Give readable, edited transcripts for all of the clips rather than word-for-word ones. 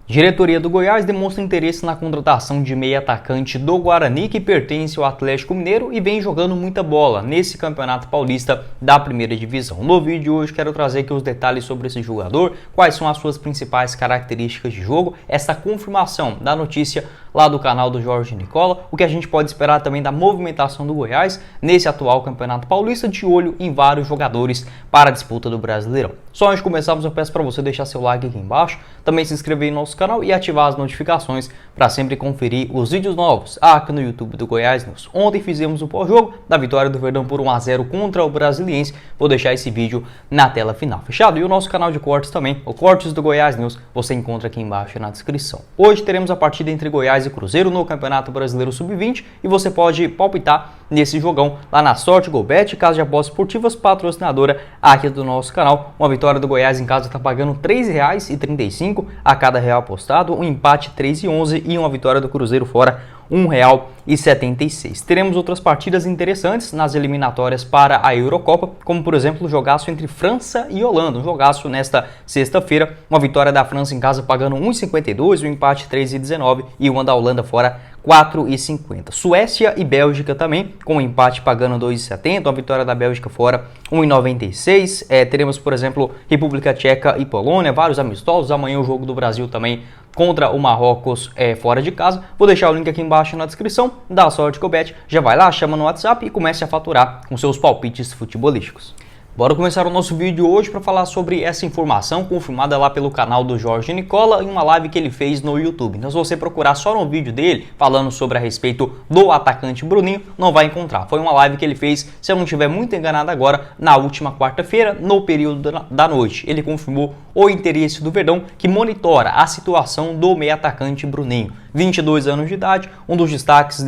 Diretoria do Goiás demonstra interesse na contratação de meia atacante do Guarani, que pertence ao Atlético Mineiro e vem jogando muita bola nesse Campeonato Paulista da Primeira Divisão. No vídeo de hoje quero trazer aqui os detalhes sobre esse jogador, quais são as suas principais características de jogo, essa confirmação da notícia lá do canal do Jorge Nicola, o que a gente pode esperar também da movimentação do Goiás nesse atual Campeonato Paulista, de olho em vários jogadores para a disputa do Brasileirão. Só antes de começarmos, eu peço para você deixar seu like aqui embaixo, também se inscrever no nosso canal e ativar as notificações para sempre conferir os vídeos novos aqui no YouTube do Goiás News. Ontem fizemos o pós-jogo da vitória do Verdão por 1-0 contra o Brasiliense. Vou deixar esse vídeo na tela final, fechado? E o nosso canal de cortes também, o Cortes do Goiás News, você encontra aqui embaixo na descrição. Hoje teremos a partida entre Goiás e Cruzeiro no Campeonato Brasileiro Sub-20 e você pode palpitar nesse jogão lá na Sorte GoBet, casa de apostas esportivas, patrocinadora aqui do nosso canal. Uma vitória do Goiás em casa está pagando R$ 3,35 a cada real apostado, um empate R$ 3,11 e uma vitória do Cruzeiro fora R$ 1,76. Teremos outras partidas interessantes nas eliminatórias para a Eurocopa, como por exemplo o jogaço entre França e Holanda, um jogaço nesta sexta-feira, uma vitória da França em casa pagando 1,52, um empate 3,19 e uma da Holanda fora 4,50. Suécia e Bélgica também, com um empate pagando 2,70, uma vitória da Bélgica fora 1,96. Teremos, por exemplo, República Tcheca e Polônia, vários amistosos. Amanhã o jogo do Brasil também contra o Marrocos fora de casa. Vou deixar o link aqui embaixo na descrição. Dá sorte que eu bet. Já vai lá, chama no WhatsApp e comece a faturar com seus palpites futebolísticos. Bora começar o nosso vídeo hoje para falar sobre essa informação confirmada lá pelo canal do Jorge Nicola em uma live que ele fez no YouTube. Então se você procurar só no vídeo dele falando sobre a respeito do atacante Bruninho, não vai encontrar. Foi uma live que ele fez, se eu não estiver muito enganado agora, na última quarta-feira, no período da noite. Ele confirmou o interesse do Verdão, que monitora a situação do meio atacante Bruninho. 22 anos de idade, um dos destaques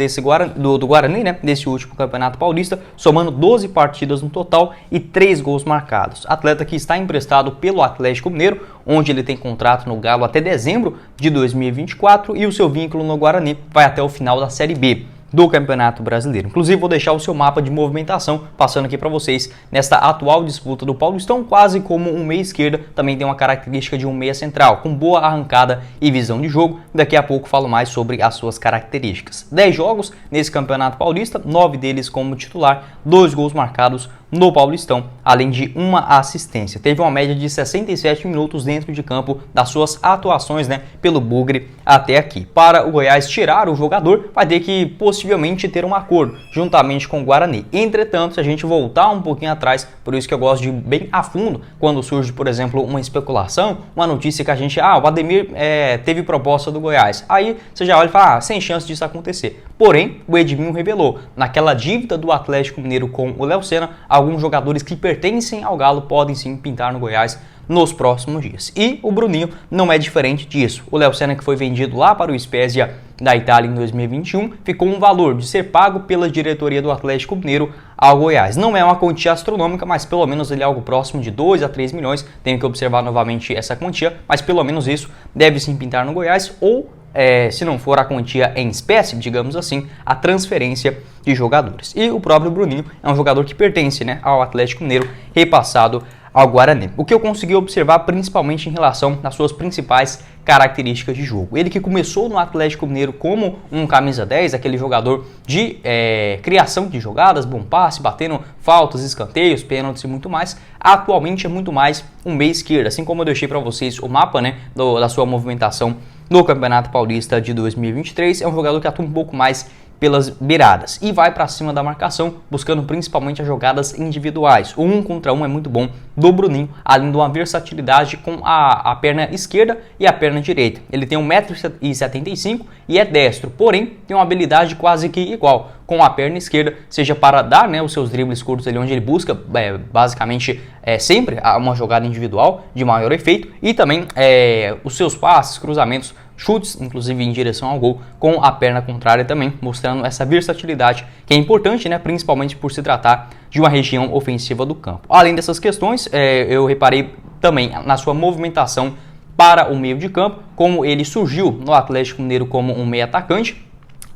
do Guarani, né, desse último Campeonato Paulista, somando 12 partidas no total e 3 gols marcados. Atleta que está emprestado pelo Atlético Mineiro, onde ele tem contrato no Galo até dezembro de 2024 e o seu vínculo no Guarani vai até o final da Série B do Campeonato Brasileiro. Inclusive vou deixar o seu mapa de movimentação passando aqui para vocês nesta atual disputa do Paulistão, quase como um meia esquerda, também tem uma característica de um meia central, com boa arrancada e visão de jogo. Daqui a pouco falo mais sobre as suas características. 10 jogos nesse Campeonato Paulista, 9 deles como titular, 2 gols marcados no Paulistão, além de uma assistência. Teve uma média de 67 minutos dentro de campo das suas atuações, né, pelo Bugre até aqui. Para o Goiás tirar o jogador, vai ter que possivelmente ter um acordo juntamente com o Guarani. Entretanto, se a gente voltar um pouquinho atrás, por isso que eu gosto de ir bem a fundo quando surge, por exemplo, uma especulação, uma notícia que a gente, o Ademir teve proposta do Goiás. Aí você já olha e fala, sem chance disso acontecer. Porém, o Edminho revelou, naquela dívida do Atlético Mineiro com o Léo Senna, alguns jogadores que pertencem ao Galo podem sim pintar no Goiás nos próximos dias. E o Bruninho não é diferente disso. O Léo Senna, que foi vendido lá para o Spezia da Itália em 2021, ficou um valor de ser pago pela diretoria do Atlético Mineiro ao Goiás. Não é uma quantia astronômica, mas pelo menos ele é algo próximo de 2 a 3 milhões. Tenho que observar novamente essa quantia, mas pelo menos isso deve sim pintar no Goiás, ou se não for a quantia em espécie, digamos assim, a transferência de jogadores. E o próprio Bruninho é um jogador que pertence, né, ao Atlético Mineiro, repassado ao Guarani. O que eu consegui observar principalmente em relação às suas principais características de jogo. Ele que começou no Atlético Mineiro como um camisa 10, aquele jogador de criação de jogadas, bom passe, batendo faltas, escanteios, pênaltis e muito mais, atualmente é muito mais um meia esquerda, assim como eu deixei para vocês o mapa, né, da sua movimentação no Campeonato Paulista de 2023, é um jogador que atua um pouco mais pelas beiradas e vai para cima da marcação, buscando principalmente as jogadas individuais. O 1 contra 1 é muito bom do Bruninho, além de uma versatilidade com a perna esquerda e a perna direita. Ele tem 1,75 m e é destro, porém tem uma habilidade quase que igual com a perna esquerda, seja para dar, né, os seus dribles curtos ali, onde ele busca basicamente sempre uma jogada individual de maior efeito, e também os seus passes, cruzamentos, chutes, inclusive em direção ao gol, com a perna contrária também, mostrando essa versatilidade que é importante, né, principalmente por se tratar de uma região ofensiva do campo. Além dessas questões, eu reparei também na sua movimentação para o meio de campo, como ele surgiu no Atlético Mineiro como um meio atacante,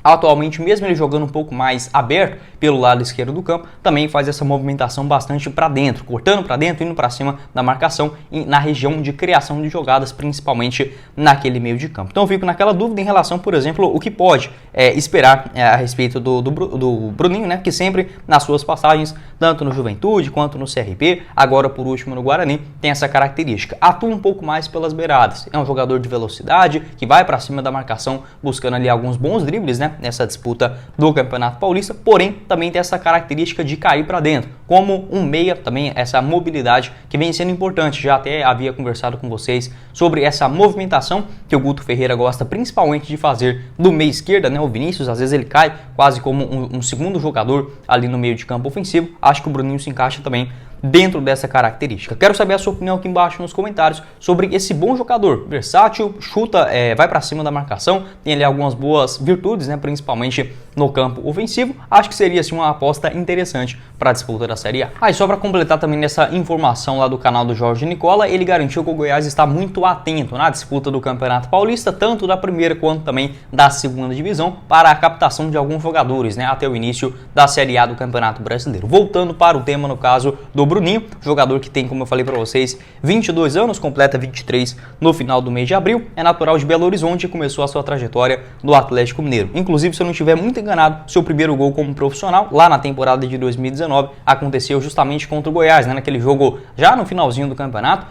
Atualmente, mesmo ele jogando um pouco mais aberto pelo lado esquerdo do campo, também faz essa movimentação bastante para dentro, cortando para dentro, indo para cima da marcação e na região de criação de jogadas, principalmente naquele meio de campo. Então eu fico naquela dúvida em relação, por exemplo, o que pode esperar a respeito do Bruninho, né, que sempre nas suas passagens, tanto no Juventude quanto no CRB, agora por último no Guarani, tem essa característica. Atua um pouco mais pelas beiradas, é um jogador de velocidade, que vai para cima da marcação, buscando ali alguns bons dribles, né, nessa disputa do Campeonato Paulista, porém também tem essa característica de cair para dentro, como um meia, também essa mobilidade que vem sendo importante. Já até havia conversado com vocês sobre essa movimentação que o Guto Ferreira gosta principalmente de fazer do meia esquerda, né, o Vinícius, às vezes ele cai quase como um segundo jogador ali no meio de campo ofensivo. Acho que o Bruninho se encaixa também dentro dessa característica. Quero saber a sua opinião aqui embaixo nos comentários sobre esse bom jogador, versátil, chuta, vai para cima da marcação, tem ali algumas boas virtudes, né, principalmente no campo ofensivo. Acho que seria assim uma aposta interessante para a disputa da Série A. E só para completar também nessa informação lá do canal do Jorge Nicola, ele garantiu que o Goiás está muito atento na disputa do Campeonato Paulista, tanto da primeira quanto também da segunda divisão, para a captação de alguns jogadores, né, até o início da Série A do Campeonato Brasileiro. Voltando para o tema, no caso do Bruninho, jogador que tem, como eu falei para vocês, 22 anos, completa 23 no final do mês de abril, é natural de Belo Horizonte e começou a sua trajetória no Atlético Mineiro. Inclusive, se eu não estiver muito enganado, seu primeiro gol como profissional, lá na temporada de 2019, aconteceu justamente contra o Goiás, né, naquele jogo já no finalzinho do campeonato,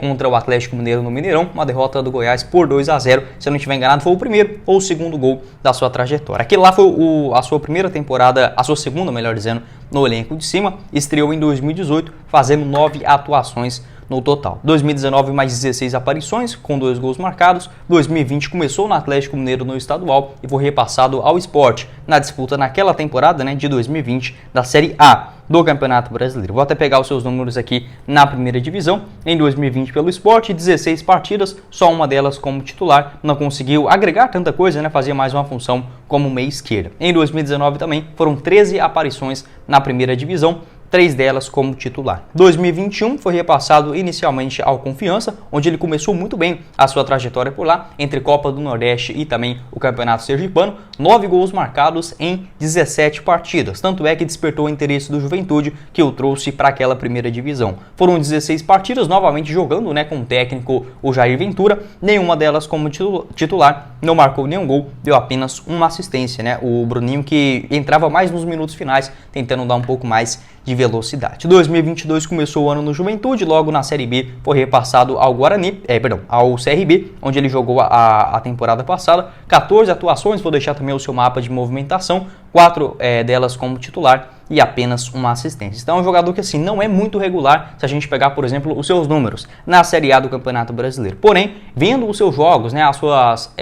contra o Atlético Mineiro no Mineirão, uma derrota do Goiás por 2-0, se eu não estiver enganado, foi o primeiro ou o segundo gol da sua trajetória. Aquele lá foi a sua primeira temporada, a sua segunda, melhor dizendo, no elenco de cima, estreou em 2018, fazendo 9 atuações no total. 2019 mais 16 aparições, com 2 gols marcados. 2020 começou no Atlético Mineiro no estadual e foi repassado ao Sport na disputa naquela temporada, né, de 2020 da Série A do Campeonato Brasileiro. Vou até pegar os seus números aqui na primeira divisão. Em 2020 pelo Sport, 16 partidas, só uma delas como titular, não conseguiu agregar tanta coisa, né, fazia mais uma função como meia esquerda. Em 2019 também foram 13 aparições na primeira divisão, 3 delas como titular. 2021 foi repassado inicialmente ao Confiança, onde ele começou muito bem a sua trajetória por lá, entre Copa do Nordeste e também o Campeonato Sergipano, 9 gols marcados em 17 partidas, tanto é que despertou o interesse do Juventude, que o trouxe para aquela primeira divisão. Foram 16 partidas, novamente jogando, né, com o técnico o Jair Ventura, nenhuma delas como titular, não marcou nenhum gol, deu apenas uma assistência, né, o Bruninho que entrava mais nos minutos finais, tentando dar um pouco mais de velocidade. 2022 começou o ano no Juventude, logo na Série B foi repassado ao ao CRB, onde ele jogou a temporada passada, 14 atuações, vou deixar também o seu mapa de movimentação, 4 delas como titular e apenas uma assistência. Então é um jogador que assim não é muito regular se a gente pegar, por exemplo, os seus números na Série A do Campeonato Brasileiro. Porém, vendo os seus jogos, né, as suas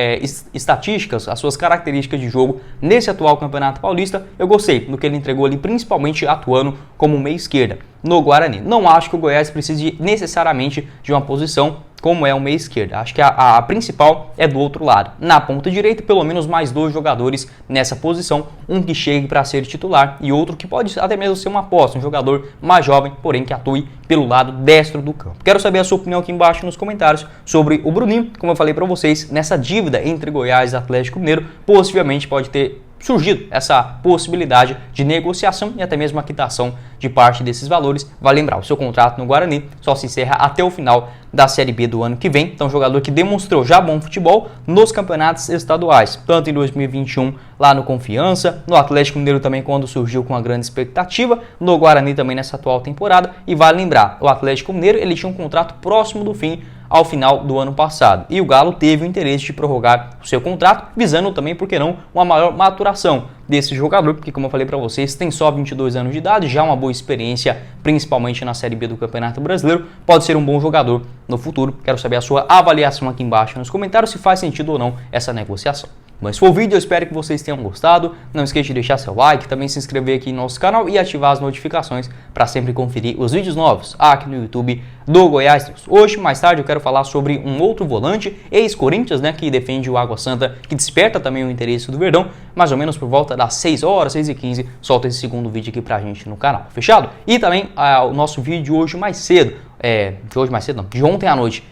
estatísticas, as suas características de jogo nesse atual Campeonato Paulista, eu gostei do que ele entregou ali, principalmente atuando como meia esquerda no Guarani. Não acho que o Goiás precise necessariamente de uma posição como é o meia esquerda. Acho que a principal é do outro lado. Na ponta direita, pelo menos mais 2 jogadores nessa posição, um que chegue para ser titular e outro que pode até mesmo ser uma aposta, um jogador mais jovem, porém que atue pelo lado destro do campo. Quero saber a sua opinião aqui embaixo nos comentários sobre o Bruninho. Como eu falei para vocês, nessa dívida entre Goiás e Atlético Mineiro, possivelmente pode ter surgido essa possibilidade de negociação e até mesmo a quitação de parte desses valores. Vai lembrar, o seu contrato no Guarani só se encerra até o final da Série B do ano que vem. Então, jogador que demonstrou já bom futebol nos campeonatos estaduais, tanto em 2021 lá no Confiança, no Atlético Mineiro também quando surgiu com uma grande expectativa, no Guarani também nessa atual temporada. E vale lembrar, o Atlético Mineiro ele tinha um contrato próximo do fim ao final do ano passado. E o Galo teve o interesse de prorrogar o seu contrato, visando também, por que não, uma maior maturação desse jogador, porque como eu falei para vocês, tem só 22 anos de idade, já uma boa experiência, principalmente na Série B do Campeonato Brasileiro, pode ser um bom jogador no futuro. Quero saber a sua avaliação aqui embaixo nos comentários, se faz sentido ou não essa negociação. Bom, esse foi o vídeo, eu espero que vocês tenham gostado. Não esqueça de deixar seu like, também se inscrever aqui no nosso canal e ativar as notificações para sempre conferir os vídeos novos aqui no YouTube do Goiás News. Hoje, mais tarde, eu quero falar sobre um outro volante, ex-Corinthians, né, que defende o Água Santa, que desperta também o interesse do Verdão, mais ou menos por volta das 6 horas, 6h15, solta esse segundo vídeo aqui pra gente no canal, fechado? E também o nosso vídeo hoje mais cedo, de hoje mais cedo, não, de ontem à noite,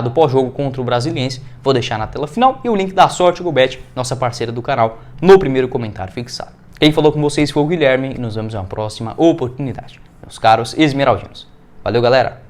do pós-jogo contra o Brasiliense. Vou deixar na tela final e o link da Sorte GoBet, nossa parceira do canal, no primeiro comentário fixado. Quem falou com vocês foi o Guilherme e nos vemos em uma próxima oportunidade, meus caros esmeraldinos. Valeu, galera!